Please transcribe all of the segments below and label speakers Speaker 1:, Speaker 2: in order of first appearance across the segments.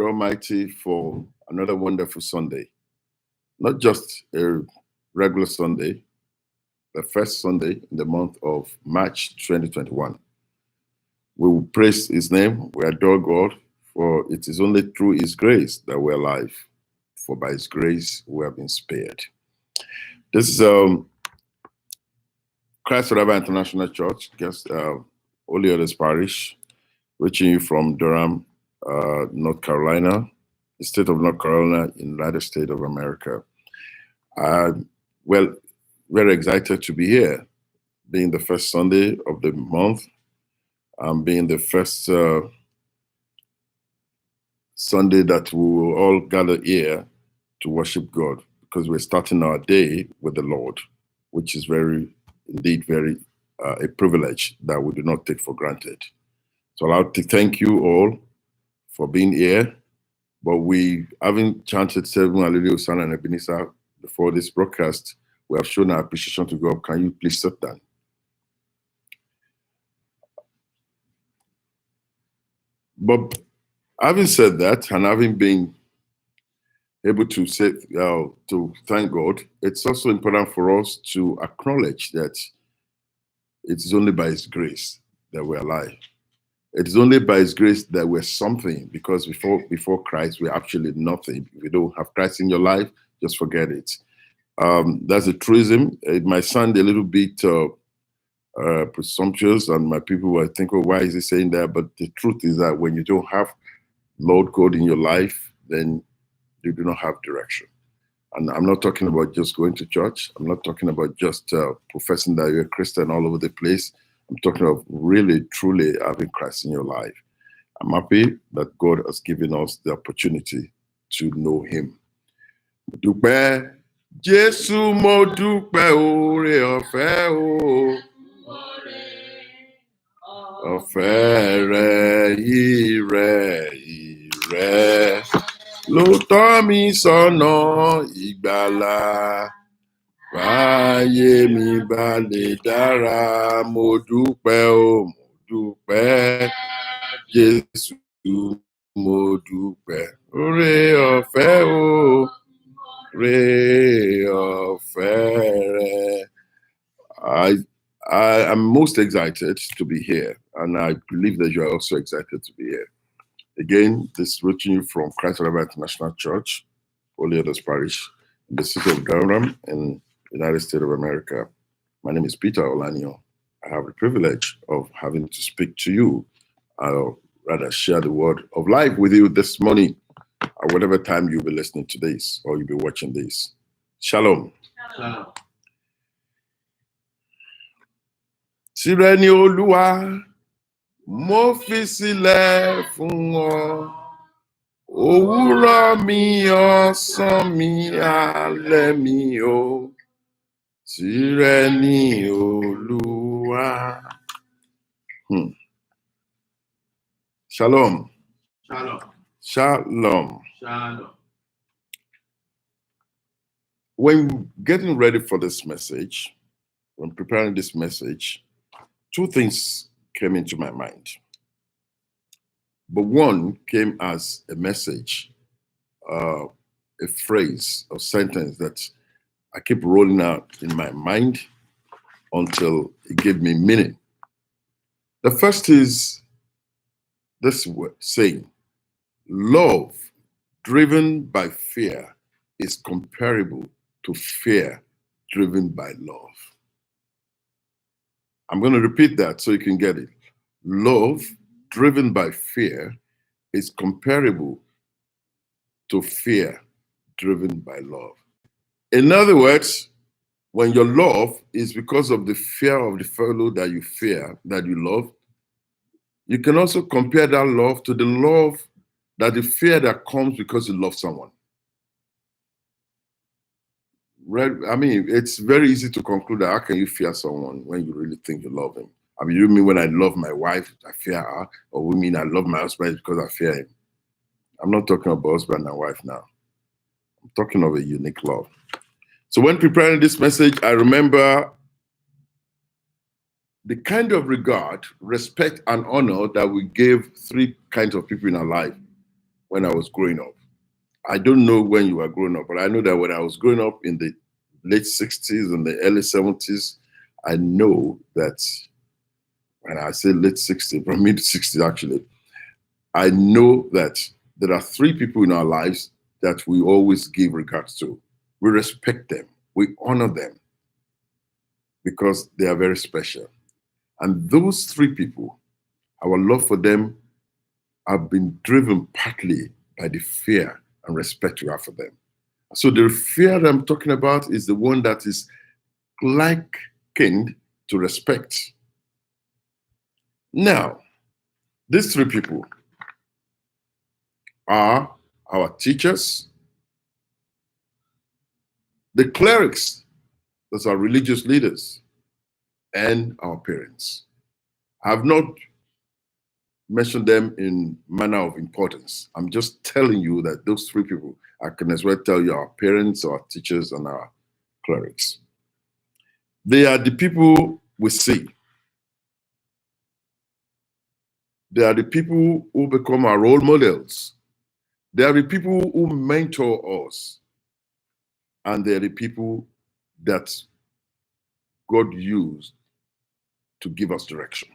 Speaker 1: Almighty for another wonderful Sunday. Not just a regular Sunday, the first Sunday in the month of March 2021. We will praise His name, we adore God, for it is only through His grace that we're alive. For by His grace we have been spared. This is Christ Forever International Church, Olaniyan Parish, reaching you from Durham, North Carolina, the state of North Carolina in the United States of America. Well, very excited to be here, being the first Sunday of the month, being the first Sunday that we will all gather here to worship God, because we're starting our day with the Lord, which is indeed very a privilege that we do not take for granted. So I'd like to thank you all for being here. But we haven't chanted 7 Hallelujah, Hosanna, and Ebenezer before this broadcast. We have shown our appreciation to God. Can you please sit down? But having said that, and having been able to say to thank God, it's also important for us to acknowledge that it is only by His grace that we're alive. It is only by His grace that we're something, because before Christ, we're actually nothing. If you don't have Christ in your life, just forget it. That's a truism. It might sound a little bit presumptuous, and my people will think, oh, why is he saying that? But the truth is that when you don't have Lord God in your life, then you do not have direction. And I'm not talking about just going to church. I'm not talking about just professing that you're a Christian all over the place. I'm talking of really, truly having Christ in your life. I'm happy that God has given us the opportunity to know Him. Dúpẹ́, Jésù mo dúpẹ́ oore ọ̀fẹ́ o. Ọ̀fẹ́ rẹ̀ ìrẹ̀ ló tọ́ mi sọ́nà ìgbàlà. Báyé mi bá lè dára, mo dúpẹ́ o, mo dúpẹ́. Jésù mo dúpẹ́. Oore ọ̀fẹ́ o, oore ọ̀fẹ́ rẹ̀. I am most excited to be here, and I believe that you are also excited to be here. Again, this is reaching you from Christ Forever International Church, Olaniyan Parish, in the city of Durham, in the United States of America. My name is Peter Olaniyan. I have the privilege of having to speak to you, or rather share the word of life with you this morning, at whatever time you'll be listening to this or you'll be watching this. Shalom. Shalom. Tìrẹ ni Olúwa, mo fi sílẹ̀ fún ọ. Òwúrọ̀ mi, ọ̀sán mi, alẹ́ mi o. Tìrẹ ni Olúwa. Shalom.
Speaker 2: Shalom.
Speaker 1: Shalom.
Speaker 2: Shalom.
Speaker 1: When getting ready for this message, when preparing this message, 2 things came into my mind. But one came as a message, a phrase or sentence that I keep rolling out in my mind until it gave me meaning. The first is this word saying, love driven by fear is comparable to fear driven by love. I'm going to repeat that so you can get it. Love driven by fear is comparable to fear driven by love. In other words, when your love is because of the fear of the fellow that you fear, that you love, you can also compare that love to the love that the fear that comes because you love someone. Right? I mean, it's very easy to conclude that how can you fear someone when you really think you love him? I mean, you mean when I love my wife, I fear her, or we mean I love my husband because I fear him? I'm not talking about husband and wife now. I'm talking of a unique love. So when preparing this message, I remember the kind of regard, respect, and honor that we gave 3 kinds of people in our life. when I was growing up. I don't know when you were growing up, but I know that when I was growing up in the late 60s and the early 70s, I know that when I say late 60s, from mid 60s actually, I know that there are three people in our lives that we always give regards to. We respect them, we honor them because they are very special. And those three people, our love for them have been driven partly by the fear and respect we have for them. So the fear that I'm talking about is the one that is likened to respect. Now, these three people are our teachers, the clerics, those are religious leaders, and our parents. I have not mentioned them in manner of importance. I'm just telling you that those three people, I can as well tell you our parents, our teachers, and our clerics. They are the people we see. They are the people who become our role models. They are the people who mentor us. And they are the people that God used to give us direction.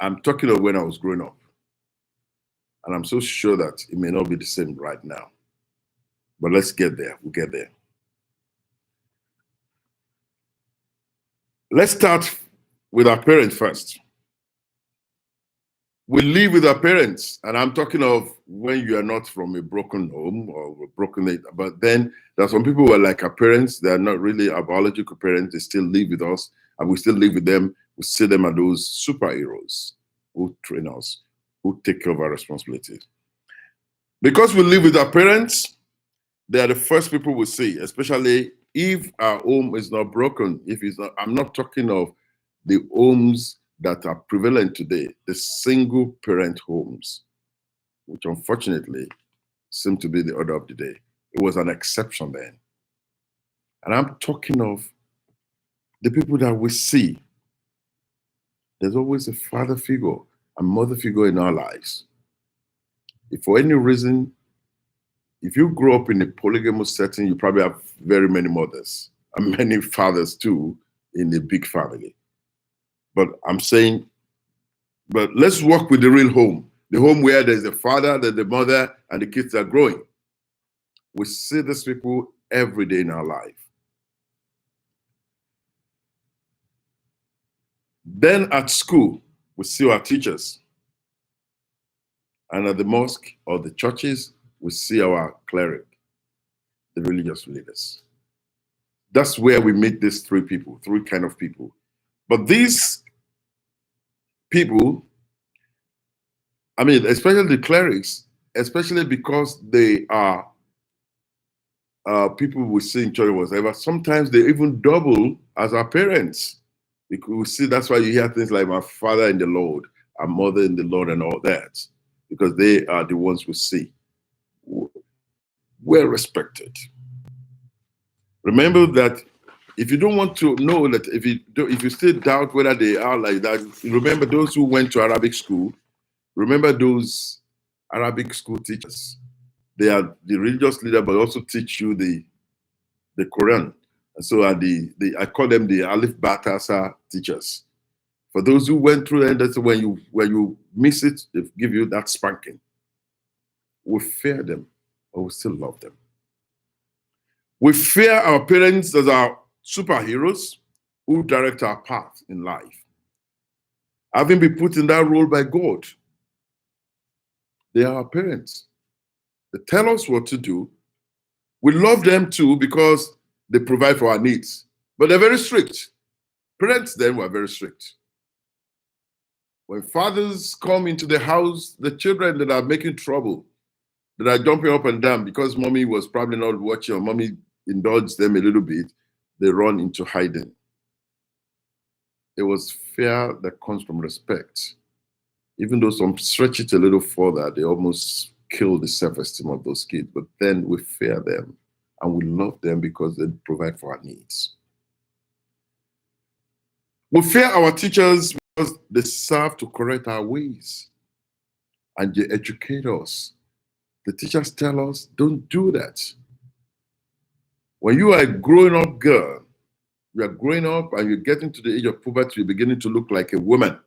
Speaker 1: I'm talking of when I was growing up. And I'm so sure that it may not be the same right now. But let's get there. We'll get there. Let's start with our parents first. We live with our parents, and I'm talking of when you are not from a broken home or a broken, but then there are some people who are like our parents. They are not really our biological parents. They still live with us, and we still live with them. We see them as those superheroes who train us, who take care of our responsibilities. Because we live with our parents, they are the first people we see, especially if our home is not broken. If it's not, I'm not talking of the homes that are prevalent today, the single parent homes, which unfortunately seem to be the order of the day. It was an exception then. And I'm talking of the people that we see. There's always a father figure, a mother figure in our lives. If for any reason, if you grow up in a polygamous setting, you probably have very many mothers and many fathers too in a big family. But I'm saying, but let's work with the real home, the home where there's the father, there's the mother, and the kids are growing. We see these people every day in our life. Then at school, we see our teachers. And at the mosque or the churches, we see our cleric, the religious leaders. That's where we meet these three people, three kind of people. But these people, I mean, especially the clerics, especially because they are people we see in church or whatever, sometimes they even double as our parents. Because we see that's why you hear things like my father in the Lord, our mother in the Lord, and all that, because they are the ones we see. Well respected. Remember that if you don't want to know that, if you still doubt whether they are like that, remember those who went to Arabic school. Remember those Arabic school teachers. They are the religious leader, but also teach you the Quran. And so are I call them the Alif Batasa teachers. For those who went through it, that's when you miss it, they give you that spanking. We fear them, but we still love them. We fear our parents as our superheroes who direct our path in life. Having been put in that role by God, they are our parents. They tell us what to do. We love them too because they provide for our needs, but they're very strict. Parents then were very strict. When fathers come into the house, the children that are making trouble, that are jumping up and down because mommy was probably not watching or mommy indulged them a little bit, they run into hiding. It was fear that comes from respect. Even though some stretch it a little further, they almost kill the self-esteem of those kids. But then we fear them and we love them because they provide for our needs. We fear our teachers because they serve to correct our ways. and they educate us. The teachers tell us, don't do that. When you are a growing up girl, you are growing up and you're getting to the age of puberty, you're beginning to look like a woman.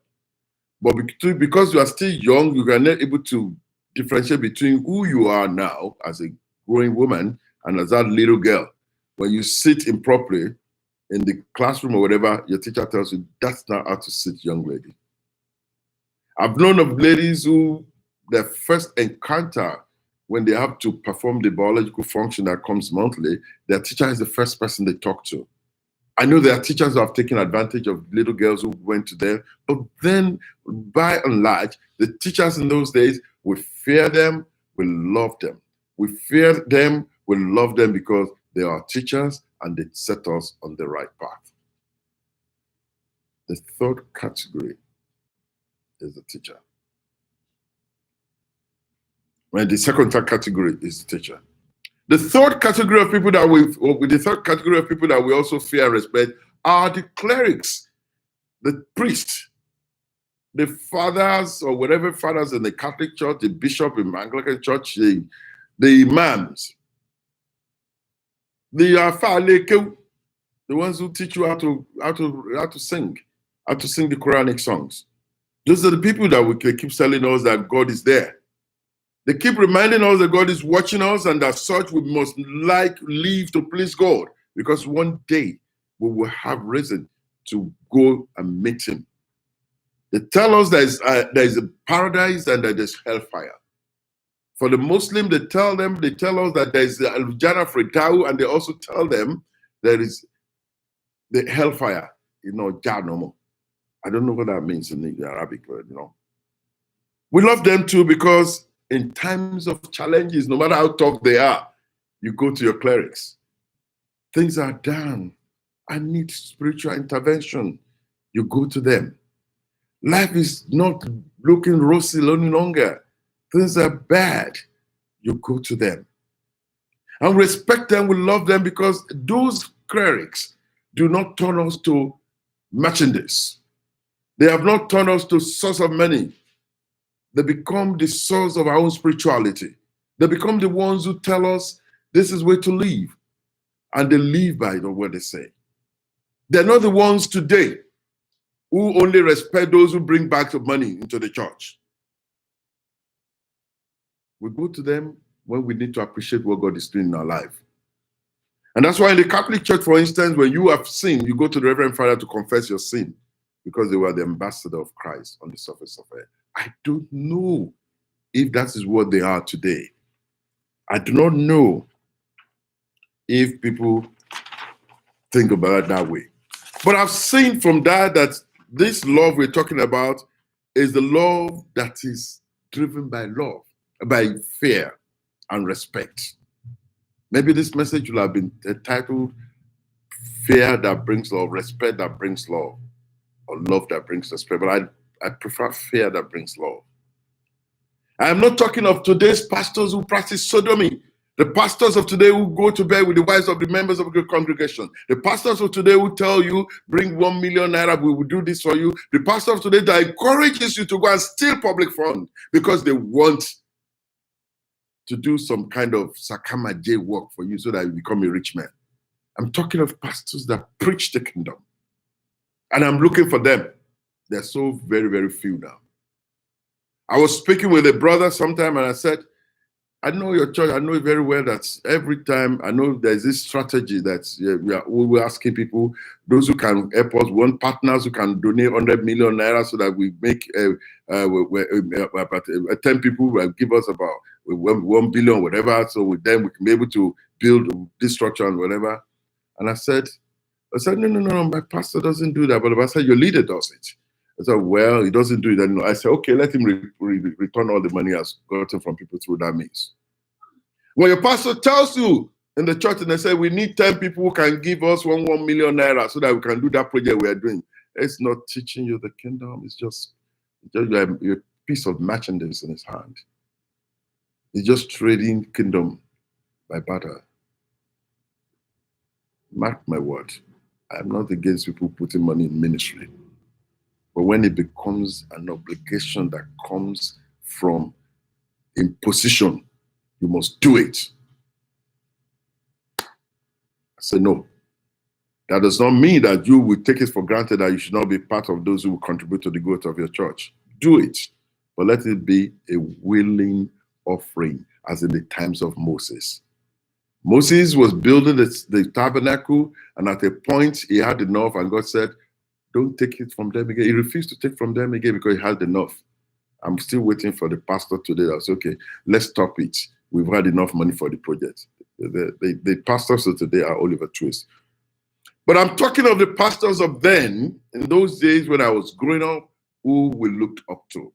Speaker 1: But because you are still young, you are not able to differentiate between who you are now as a growing woman and as that little girl. When you sit improperly in the classroom or whatever, your teacher tells you, that's not how to sit, young lady. I've known of ladies who their first encounter when they have to perform the biological function that comes monthly, their teacher is the first person they talk to. I know there are teachers who have taken advantage of little girls who went to them, but then by and large, the teachers in those days, we fear them, we love them. We fear them, we love them because they are teachers and they set us on the right path. The third category is the teacher. When the second category is the teacher. The third category of people that we also fear and respect are the clerics, the priests, the fathers or whatever fathers in the Catholic Church, the bishop in the Anglican Church, the imams, the ones who teach you how to sing the Quranic songs. Those are the people that they keep telling us that God is there. They keep reminding us that God is watching us and as such we must live to please God because one day we will have reason to go and meet him. They tell us there is a paradise and that there's hellfire. For the Muslim, they tell us that there is the Al-Jannah Firdaus, and they also tell them there is the hellfire, Jahannam. I don't know what that means in the Arabic word, We love them too because in times of challenges, no matter how tough they are, you go to your clerics. Things are down. I need spiritual intervention. You go to them. Life is not looking rosy any longer. Things are bad. You go to them. And respect them, we love them because those clerics do not turn us to merchandise. They have not turned us to source of money. They become the source of our own spirituality. They become the ones who tell us this is where to live. And they live by what they say. They're not the ones today who only respect those who bring bags of money into the church. We go to them when we need to appreciate what God is doing in our life. And that's why in the Catholic Church, for instance, when you have sinned, you go to the Reverend Father to confess your sin because they were the ambassador of Christ on the surface of it. I don't know if that is what they are today. I do not know if people think about it that way. But I've seen from that this love we're talking about is the love that is driven by love, by fear and respect. Maybe this message will have been entitled Fear That Brings Love, Respect That Brings Love, or Love That Brings Respect. But I prefer fear that brings love. I am not talking of today's pastors who practice sodomy. The pastors of today who go to bed with the wives of the members of the congregation. The pastors of today who tell you, bring 1 million naira, we will do this for you. The pastor of today that encourages you to go and steal public funds because they want to do some kind of Sakama J work for you so that you become a rich man. I'm talking of pastors that preach the kingdom. And I'm looking for them. They're so very, very few now. I was speaking with a brother sometime and I said, I know your church, I know very well that every time, I know there's this strategy that we're asking people, those who can help us, want partners who can donate 100 million naira so that we make about 10 people will give us about 1 billion, whatever. So with them, we can be able to build this structure and whatever. And I said, no, my pastor doesn't do that. But I said, your leader does it. I said, well, he doesn't do it anymore. I said, okay, let him return all the money has gotten from people through that means. When your pastor tells you in the church and they say, we need 10 people who can give us 1 million naira so that we can do that project we are doing, it's not teaching you the kingdom. It's just a piece of merchandise in his hand. It's just trading kingdom by barter. Mark my word, I'm not against people putting money in ministry. But when it becomes an obligation that comes from imposition. You must do it. I say no. That does not mean that you will take it for granted that you should not be part of those who will contribute to the growth of your church. Do it, but let it be a willing offering, as in the times of Moses. Moses was building the tabernacle, and at a point he had enough, and God said, don't take it from them again. He refused to take from them again because he had enough. I'm still waiting for the pastor today that was, okay, let's stop it. We've had enough money for the project. The pastors of today are Oliver Twist. But I'm talking of the pastors of then, in those days when I was growing up, who we looked up to.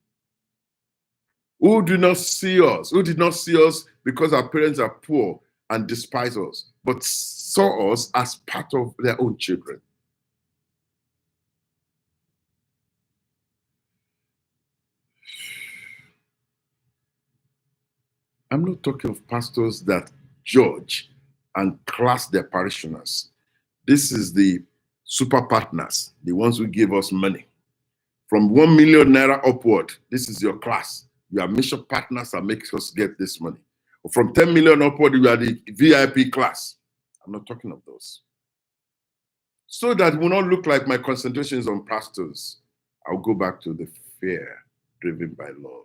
Speaker 1: Who did not see us, because our parents are poor and despise us, but saw us as part of their own children. I'm not talking of pastors that judge and class their parishioners. This is the super partners, the ones who give us money. From 1 million naira upward, this is your class. You are mission partners that make us get this money. From 10 million upward, you are the VIP class. I'm not talking of those. So that will not look like my concentration is on pastors. I'll go back to the fear driven by love.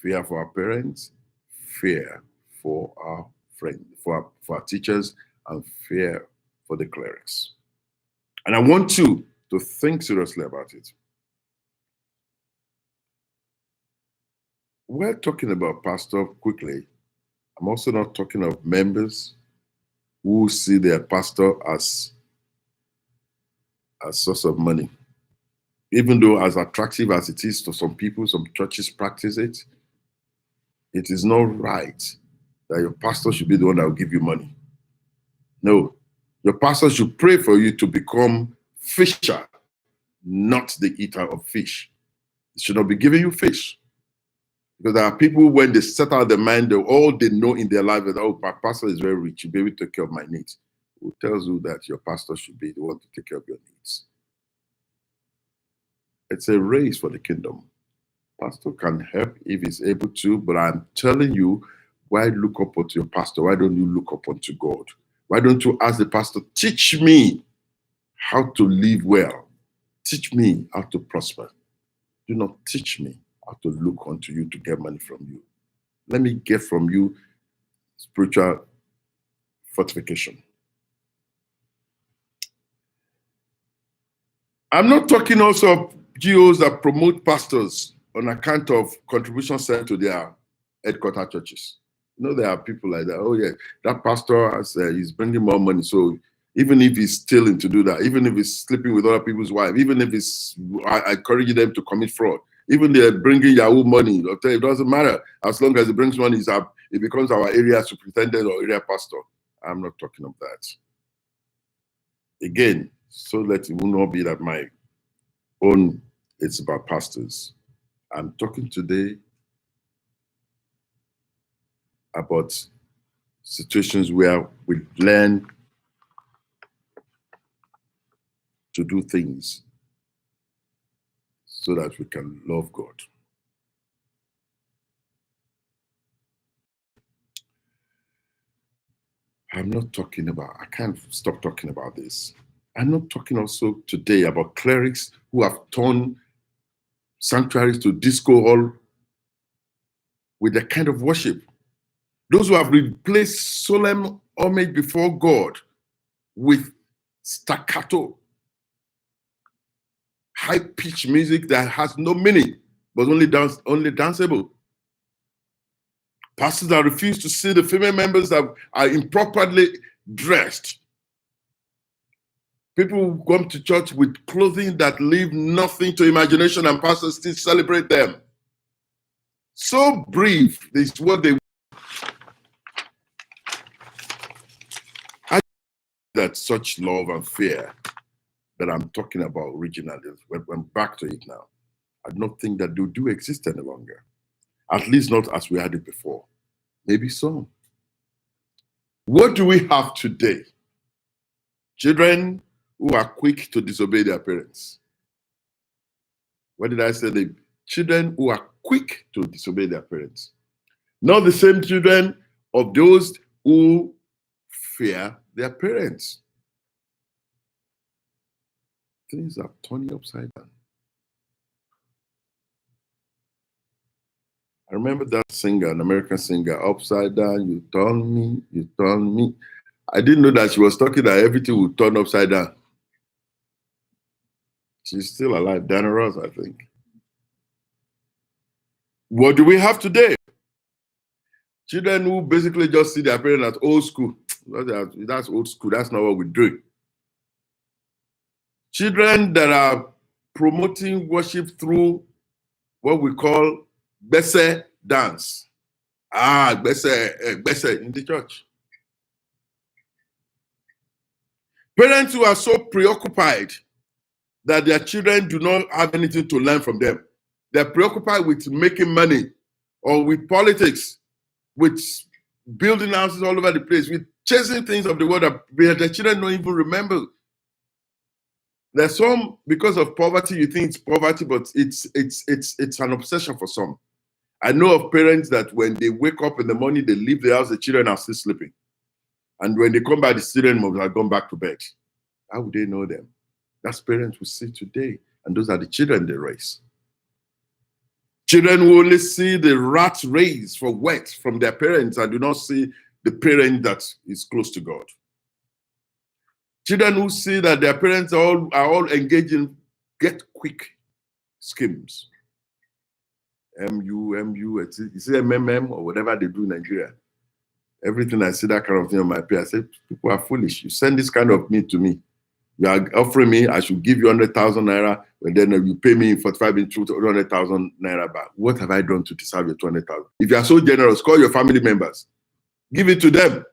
Speaker 1: Fear for our parents, fear for our friends, for our teachers, and fear for the clerics. And I want you to think seriously about it. We're talking about pastor quickly. I'm also not talking of members who see their pastor as a source of money. Even though as attractive as it is to some people, some churches practice it, it is not right that your pastor should be the one that will give you money. No, your pastor should pray for you to become fisher, not the eater of fish. He should not be giving you fish. Because there are people, when they set out their mind, all they know in their life is, oh, my pastor is very rich, he'll be able to take care of my needs. Who tells you that your pastor should be the one to take care of your needs? It's a race for the kingdom. Pastor can help if he's able to, but I'm telling you, why look up unto your pastor? Why don't you look up unto God? Why don't you ask the pastor, teach me how to live well. Teach me how to prosper. Do not teach me how to look unto you to get money from you. Let me get from you spiritual fortification. I'm not talking also of GOs that promote pastors on account of contributions sent to their headquarter churches. You know, there are people like that. Oh yeah, that pastor is bringing more money. So even if he's stealing to do that, even if he's sleeping with other people's wives, even if he's encouraging them to commit fraud, even they're bringing Yahoo money, it doesn't matter. As long as he brings money, he becomes our area superintendent or area pastor. I'm not talking of that. Again, so that it will not be that my own, it's about pastors. I'm talking today about situations where we learn to do things so that we can love God. I'm not talking about, I can't stop talking about this. I'm not talking also today about clerics who have turned sanctuaries to disco hall with the kind of worship. Those who have replaced solemn homage before God with staccato, high-pitched music that has no meaning, but only danceable. Pastors that refuse to see the female members that are improperly dressed. People who come to church with clothing that leave nothing to imagination, and pastors still celebrate them. So brief is what they that such love and fear that I'm talking about originally, when back to it now, I don't think that they do exist any longer. At least not as we had it before. Maybe some. What do we have today? Children who are quick to disobey their parents. What did I say? children who are quick to disobey their parents. Not the same children of those who fear their parents. Things are turning upside down. I remember that singer, an American singer, Upside Down, you turn me, you turn me. I didn't know that she was talking that everything would turn upside down. She's still alive, Diana Ross, I think. What do we have today? Children who basically just see their parents at old school. That's old school. That's not what we're doing. Children that are promoting worship through what we call Bese dance. Bese in the church. Parents who are so preoccupied that their children do not have anything to learn from them. They're preoccupied with making money or with politics, with building houses all over the place, with chasing things of the world that their children don't even remember. There's some, because of poverty, you think it's poverty, but it's an obsession for some. I know of parents that when they wake up in the morning, they leave the house, the children are still sleeping. And when they come back, the children have gone back to bed. How would they know them? That's parents we see today. And those are the children they raise. Children who only see the rat race for wet from their parents and do not see the parent that is close to God. Children who see that their parents are all engaged in get-quick schemes. MU, you see MMM or whatever they do in Nigeria. Everything I see that kind of thing on my pay, I say, people are foolish. You send this kind of meat to me. You are offering me, I should give you 100,000 naira, and then you pay me in 45 in 200,000 naira back. What have I done to deserve your 200,000? If you are so generous, call your family members. Give it to them.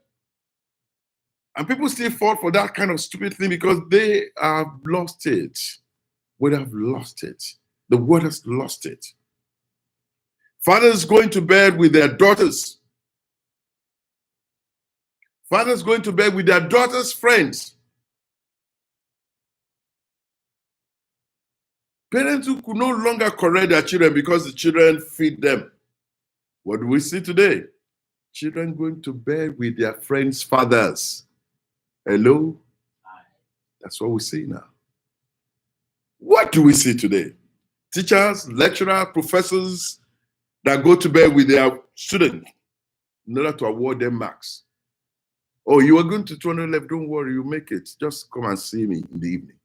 Speaker 1: And people still fall for that kind of stupid thing because they have lost it. We have lost it. The world has lost it. Fathers going to bed with their daughters. Fathers going to bed with their daughters' friends. Parents who could no longer correct their children because the children feed them. What do we see today? Children going to bed with their friends' fathers. Hello? That's what we see now. What do we see today? Teachers, lecturers, professors that go to bed with their students in order to award them marks. Oh, you are going to 200 left, don't worry, you make it. Just come and see me in the evening.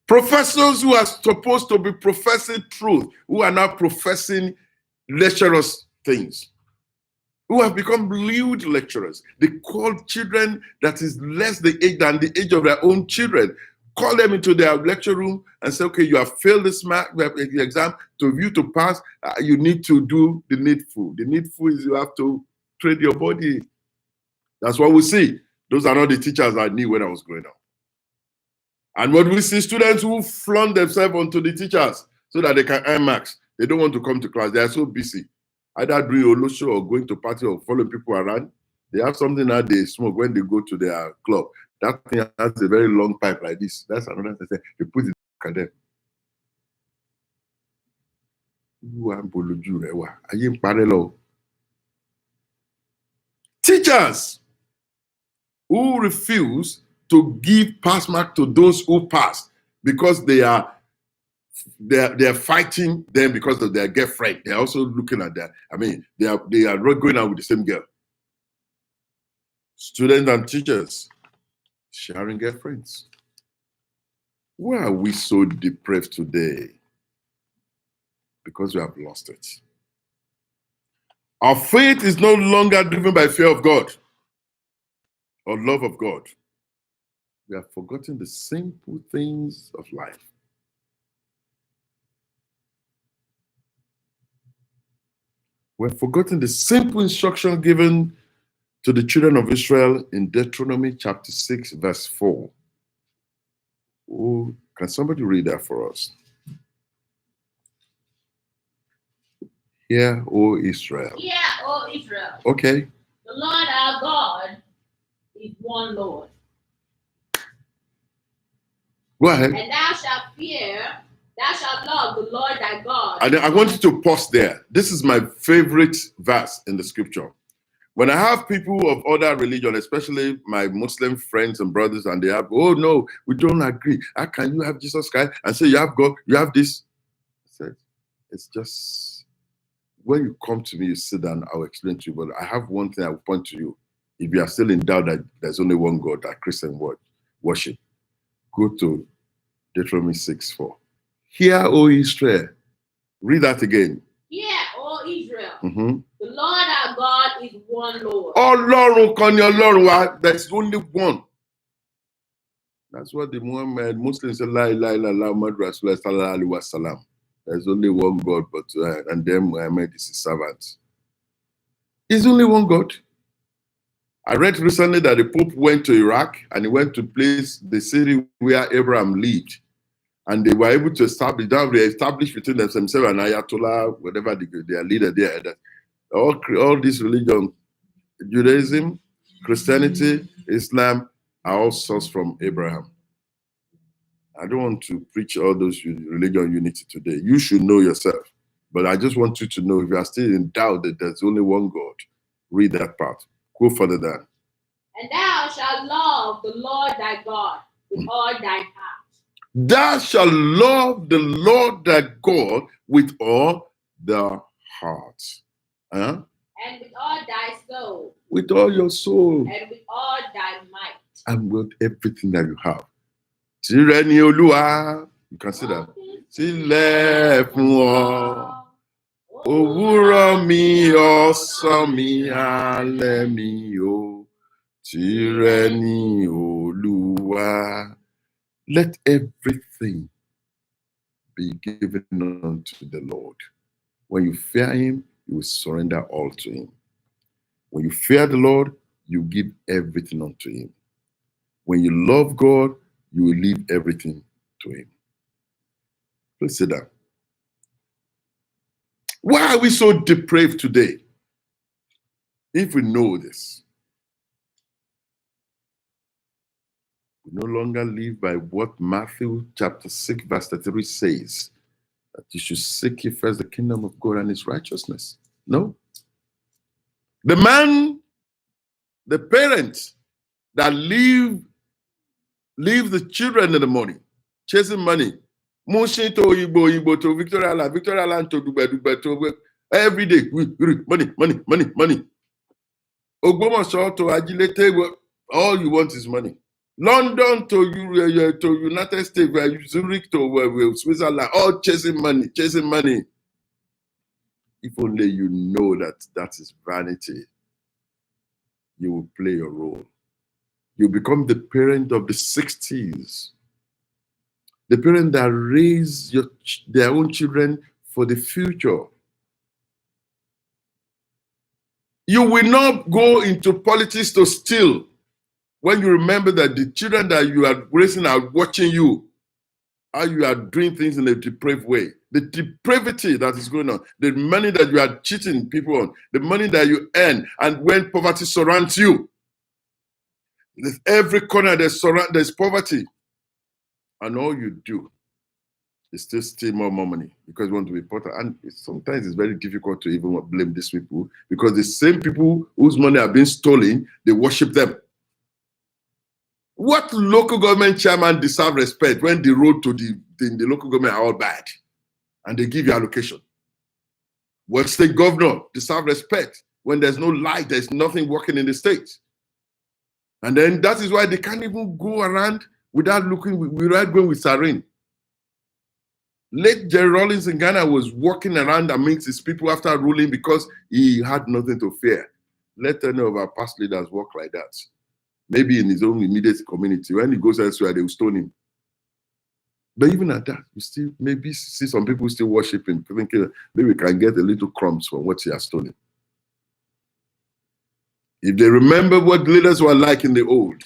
Speaker 1: Professors who are supposed to be professing truth, who are now professing lecturers things, who have become lewd lecturers. They call children that is less the age than the age of their own children, call them into their lecture room and say, okay, you have failed this exam. To you to pass, you need to do the needful. The needful is you have to train your body. That's what we see. Those are not the teachers I knew when I was growing up. And what we see, students who flaunt themselves onto the teachers so that they can earn marks. They don't want to come to class. They are so busy. Either doing olosho or going to party or following people around. They have something that they smoke when they go to their club. That thing has a very long pipe like this. That's another thing. They put it at them. Teachers who refuse to give pass mark to those who pass because they are fighting them because of their girlfriend. They're also looking at that. I mean, they are going out with the same girl. Students and teachers sharing girlfriends. Why are we so depraved today? Because we have lost it. Our faith is no longer driven by fear of God or love of God. We have forgotten the simple things of life. We have forgotten the simple instruction given to the children of Israel in Deuteronomy chapter 6, verse 4. Oh, can somebody read that for us? Hear, O Israel.
Speaker 2: Hear, O Israel.
Speaker 1: Okay.
Speaker 2: The Lord our God is one Lord.
Speaker 1: Go ahead.
Speaker 2: And thou shalt fear Thou shalt love the Lord thy God.
Speaker 1: And I want you to pause there. This is my favorite verse in the scripture. When I have people of other religion, especially my Muslim friends and brothers, and they have, oh no, we don't agree. How can you have Jesus Christ and say you have God, you have this? I said, it's just, when you come to me, you sit down, I'll explain to you, but I have one thing I will point to you. If you are still in doubt that there's only one God that Christian worship, go to Deuteronomy 6:4. Hear, O Israel. Read that again.
Speaker 2: Hear, O Israel.
Speaker 1: Mm-hmm.
Speaker 2: The Lord our God is one Lord.
Speaker 1: Ọlọ́run kan ni Ọlọ́run wa. There's only one. That's what the Muhammad Muslims say, La ilaha illallah Muhammad Rasulullah sallallahu alaihi wasallam. There's only one God, but and then Muhammad is his servant. There's only one God. I read recently that the Pope went to Iraq and he went to place the city where Abraham lived. And they were able to establish, that they established between themselves and Ayatollah, whatever their leader there, that all these religions, Judaism, Christianity, Islam, are all sourced from Abraham. I don't want to preach all those religion unity today. You should know yourself. But I just want you to know, if you are still in doubt that there's only one God, read that part. Go further down.
Speaker 2: And thou shalt love the Lord thy God with all thine heart.
Speaker 1: Thou shalt love the Lord thy God with all the heart. Huh?
Speaker 2: And with all thy soul.
Speaker 1: With all your soul.
Speaker 2: And with all thy might.
Speaker 1: And with everything that you have. Tìrẹ ni Olúwa. You can see that. Sílẹ̀ fún ọ. Òwúrọ̀ mi, ọ̀sán mi, alẹ́ mi o. Tìrẹ ni Olúwa. Let everything be given unto the Lord. When you fear him, you will surrender all to him. When you fear the Lord, you give everything unto him. When you love God, you will leave everything to him. Please sit down. Why are we so depraved today? If we know this, we no longer live by what Matthew chapter 6 verse 33 says, that you should seek ye first the kingdom of God and his righteousness. No. The man, the parents that leave the children in the morning, chasing money, Mushin to Igbo to Victoria Land to Dube to every day, money. Ogbomoso to Agilete, all you want is money. London to United States, Zurich to Switzerland, all chasing money. If only you know that is vanity, you will play your role. You become the parent of the 60s. The parent that raise their own children for the future. You will not go into politics to steal when you remember that the children that you are raising are watching you, how you are doing things in a depraved way. The depravity that is going on, the money that you are cheating people on, the money that you earn, and when poverty surrounds you. There's every corner there's poverty. And all you do is still steal more money because you want to be important. And sometimes it's very difficult to even blame these people because the same people whose money are being stolen, they worship them. What local government chairman deserve respect when the road to the local government are all bad and they give you allocation? What state governor deserve respect when there's no light, there's nothing working in the state? And then that is why they can't even go around without going with siren. Late Jerry Rawlings in Ghana was walking around amongst his people after ruling because he had nothing to fear. Let any of our past leaders walk like that. Maybe in his own immediate community. When he goes elsewhere, they will stone him. But even at that, you still maybe see some people still worshiping, thinking maybe we can get a little crumbs from what he has stolen. If they remember what leaders were like in the old,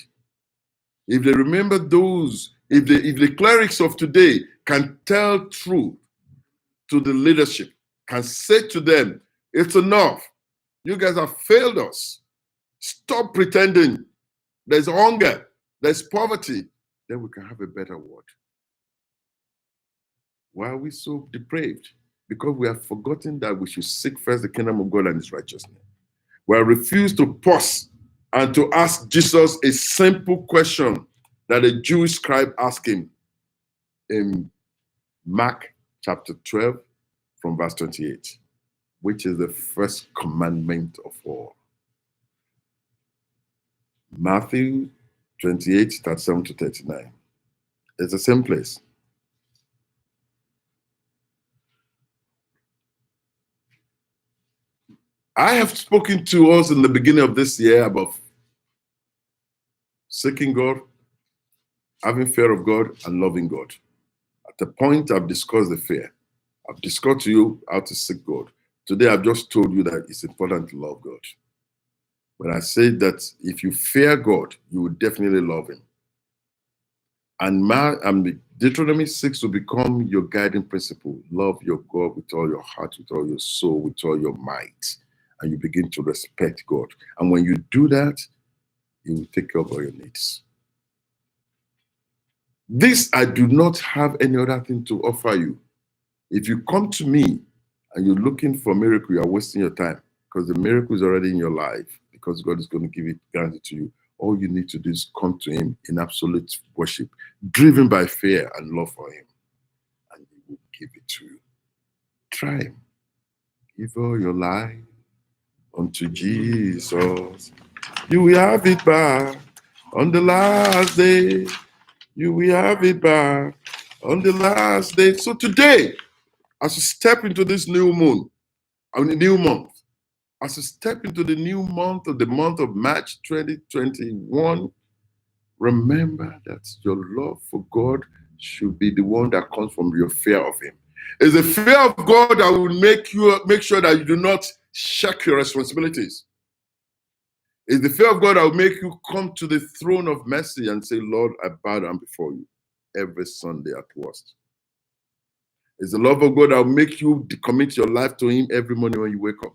Speaker 1: if they remember those, if the clerics of today can tell truth to the leadership, can say to them, it's enough. You guys have failed us. Stop pretending. There's hunger. There's poverty. Then we can have a better world. Why are we so depraved? Because we have forgotten that we should seek first the kingdom of God and his righteousness. We have refused to pause and to ask Jesus a simple question that a Jewish scribe asked him in Mark chapter 12 from verse 28, which is the first commandment of all. Matthew 28, 37 to 39. It's the same place. I have spoken to us in the beginning of this year about seeking God, having fear of God, and loving God. At the point, I've discussed the fear. I've discussed to you how to seek God. Today, I've just told you that it's important to love God. But I said that if you fear God, you will definitely love him. And Deuteronomy 6 will become your guiding principle. Love your God with all your heart, with all your soul, with all your might. And you begin to respect God. And when you do that, he will take care of all your needs. This, I do not have any other thing to offer you. If you come to me and you're looking for a miracle, you are wasting your time, because the miracle is already in your life, because God is going to give it, grant it to you. All you need to do is come to him in absolute worship, driven by fear and love for him, and he will give it to you. Try him. Give all your life unto Jesus. You will have it back on the last day. You will have it back on the last day. So today, as you step into this new moon, new month, as you step into the new month of March 2021, remember that your love for God should be the one that comes from your fear of him. It's the fear of God that will make sure that you do not shirk your responsibilities. It's the fear of God that will make you come to the throne of mercy and say, Lord, I bow down before you every Sunday at worst. It's the love of God that will make you commit your life to him every morning when you wake up.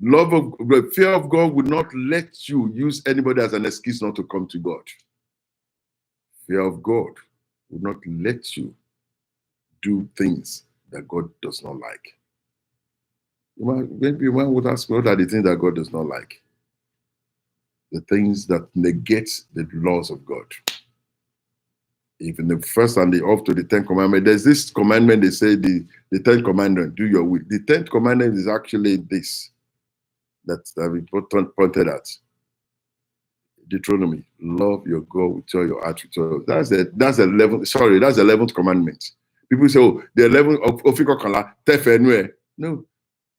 Speaker 1: The fear of God would not let you use anybody as an excuse not to come to God. Fear of God would not let you do things that God does not like. Maybe one would ask, what are the things that God does not like? The things that negate the laws of God. Even the first and the off to the 10th commandment, there's this commandment, they say the 10th commandment, do your will. The 10th commandment is actually this, that we pointed at. Deuteronomy, love your God with all your heart, with all. That's the 11th commandment. People say, oh, the 11th òfin kọkànlá tẹ́fẹ̀ẹ́ nú ẹ̀. No.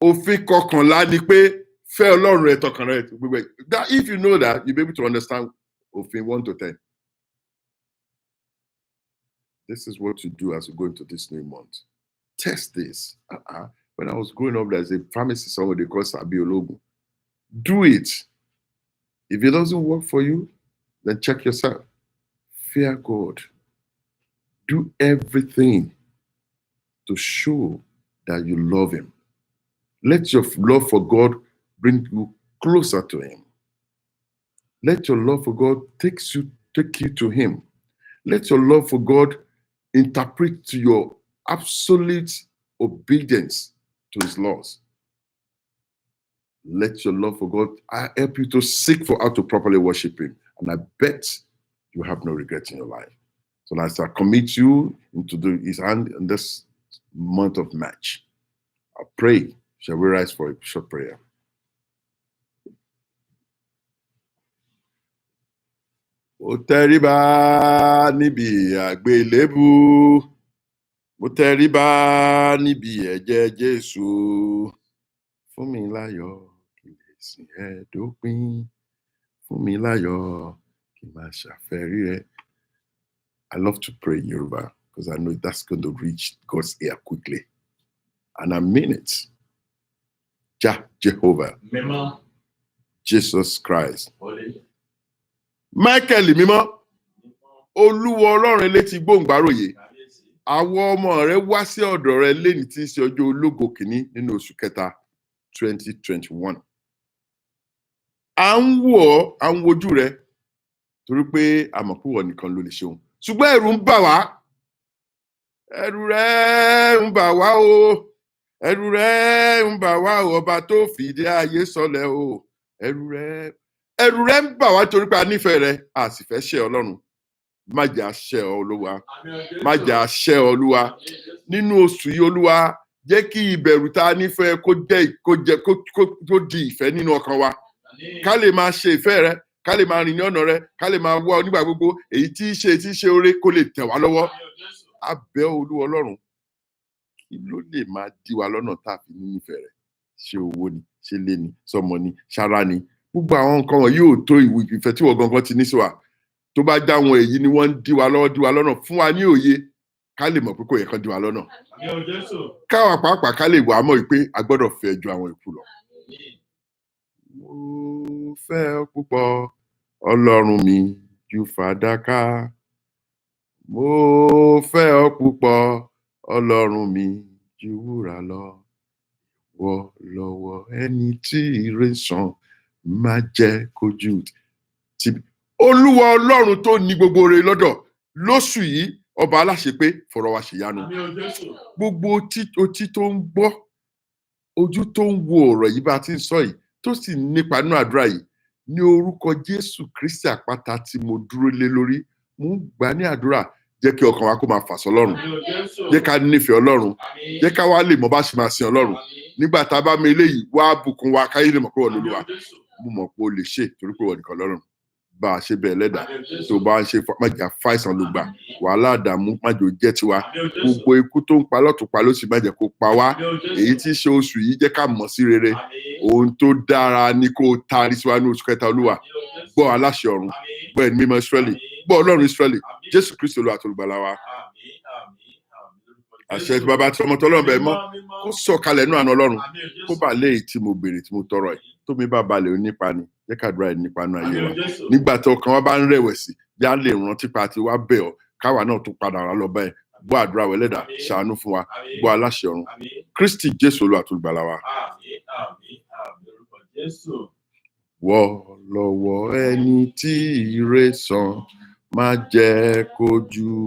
Speaker 1: Òfin kọkànlá ni pé fẹ́ Ọlọ́run rẹ tọkàn rẹ. That, if you know that, you'll be able to understand òfin 1 to 10. This is what you do as you go into this new month. Test this. When I was growing up, there's a pharmacy somewhere they call Sabi Ologun. Do it. If it doesn't work for you, then check yourself. Fear God. Do everything to show that you love him. Let your love for God bring you closer to him. Let your love for God take you to him. Let your love for God interpret to your absolute obedience to his laws. Let your love for God help you to seek for how to properly worship him. And I bet you have no regrets in your life. So as I commit you into his hand in this month of March, I pray. Shall we rise for a short prayer? Mo tẹríba níbi àgbélébù. Mo tẹríba níbi ẹ̀jẹ̀ Jésù. Fún mi láyọ̀ kí n lè sìn ẹ́ dópin. Fún mi láyọ̀ kí n máa ṣàfẹ́rí rẹ. I love to pray in Yoruba because I know that's going to reach God's ear quickly. And I mean it. Jehovah.
Speaker 3: Mímọ́.
Speaker 1: Jesus Christ.
Speaker 3: Holy.
Speaker 1: Michael mímọ́. Olúwa Ọlọ́run elétí gbòǹgbàròyè.
Speaker 3: Kábíyèsí.
Speaker 1: Àwọn ọmọ rẹ wá sí ọ̀dọ̀ rẹ lẹ́ni tí í ṣe ọjọ́ ológo kìíní nínú oṣù kẹta 2021. À ń wò ọ́, à ń wojú rẹ torí pé a mọ̀ pé ìwọ nìkan ló lè ṣe ohun. Ṣùgbọ́n ẹ̀rù ń bà wá. ẹ̀rù rẹ̀ ń bà wá o, ẹ̀rù rẹ̀ ń bà wá o, ọba tó fìdí ayé sọlẹ̀ o, ẹ̀rù rẹ̀ ń bà wá torí pé a nífẹ̀ẹ́ rẹ̀, a sì fẹ́ ṣẹ̀ Ọlọ́run. Má jẹ́ a ṣẹ̀ ọ́ Olúwa, má jẹ́ a ṣẹ̀ ọ́ Olúwa. Nínú oṣù yìí Olúwa, jẹ́ kí ìbẹ̀rù tá a nífẹ̀ẹ́ kó di ìfẹ́ nínú ọkàn wa, ká lè máa ṣe ìfẹ́ rẹ, ká lè máa rìn ní ọ̀nà rẹ, ká lè máa wá ọ nígbà gbogbo, èyí tí í ṣe oore kó lè tẹ̀ wá lọ́wọ́. A bẹ̀ ọ́ Olúwa Ọlọ́run, kí ló lè máa dí wa lọ́nà tá a fi ní nífẹ̀ẹ́ rẹ? Ṣé owó ni, ṣé ilé ni, sọmọ ni, ṣara ni? Gbogbo àwọn nǹkan wọ̀nyí yóò tó ìfẹ́ tí wọ́n gangan ti ní sí wa. Tó bá já wọn èyí ni wọ́n ń dí wa lọ́nà, fún wa ní òye ká lè mọ̀ pé kò yẹ kán dí wa lọ́nà. Káwa pàápàá ká lè wà mọ̀ pé a gbọ́dọ̀ fẹ́ ju àwọn ìkú lọ. Mo fẹ́ ọ púpọ̀ Ọlọ́run mi ju fàdákà. Mo fẹ́ ọ púpọ̀ Ọlọ́run mi ju wúrà lọ. Wọ lọ́wọ́ ẹni tí ire sàn, má jẹ́ kójú tì. Olúwa Ọlọ́run tó ní gbogbo oore lọ́dọ̀, lóṣù yìí ọba aláṣepé fọ̀rọ̀ wa ṣèyanu. Gbogbo otí tó ń gbọ́, ojú tó ń wo ọ̀rọ̀ yìí bá ti ń sọ yìí, tó sì nípa nínú àdúrà yìí, ní orúkọ Jésù Kristi àpáta tí mo dúró lé lórí, mo ń gbà ní àdúrà, jẹ́ kí ọkàn wa kó máa fà sọ́lọ́run, jẹ́ ká nífẹ̀ẹ́ Ọlọ́run, jẹ́ ká wá lè mọ̀ bá ṣe máa sin Ọlọ́run. Nígbà tá a bá mi eléyìí, wá bùkún wa káyé lè mọ̀ pé wọ́n lolúwa. Mo mọ̀ pé o lè ṣe torí pé wọ́n nìkan lọ́rùn. Bá a ṣe bẹ́ẹ̀ lẹ́dà tó bá ń ṣe májà fàìsàn ló gbà, wàhálà àdàmú májò jẹ́ tiwa. Gbogbo ikú tó ń pa lọ́tùn pa lósì má jẹ́ kó pa wá. Èyí tí í ṣe oṣù yìí jẹ́ ká mọ̀ sí rere. Ohun tó dára ni kó taari sí wa ní oṣù kẹta Olúwa. Gbọ́ aláṣẹ ọ̀run, gbọ́ ẹni mímọ́ Ísírẹ́lì, gbọ́ Ọlọ́run Ísírẹ́lì, Jésù Kristi Olúwa àti Olùgbàlà wa. Àṣẹ tí bàbá tí ọmọ tọ́lọ́run bẹ̀ mọ́ kó sọ̀kalẹ̀ nínú àná Ọlọ́run, kó bà lé èyí tí mo béèrè tí mo tọrọ ẹ̀, tó mi bá balẹ̀ onípa ni, jẹ́ kàdúrà ẹ̀ nípa náà ayé wa. Nígbà tí ọkàn wa bá ń rẹ̀wẹ̀sì, já lè rántí pa àti wá bẹ̀ ọ́, káwa náà tún padà wá lọ bá ẹ. Gbọ́ àdúrà wa Ẹlẹ́dàá, ṣàánú fún wa, gbọ́ aláṣẹ ọ̀run. Kristi Jésù Olúwa àti Olùgbàlà wa. Wọ lọ́wọ́ ẹni tí ire sàn, má jẹ́ kójú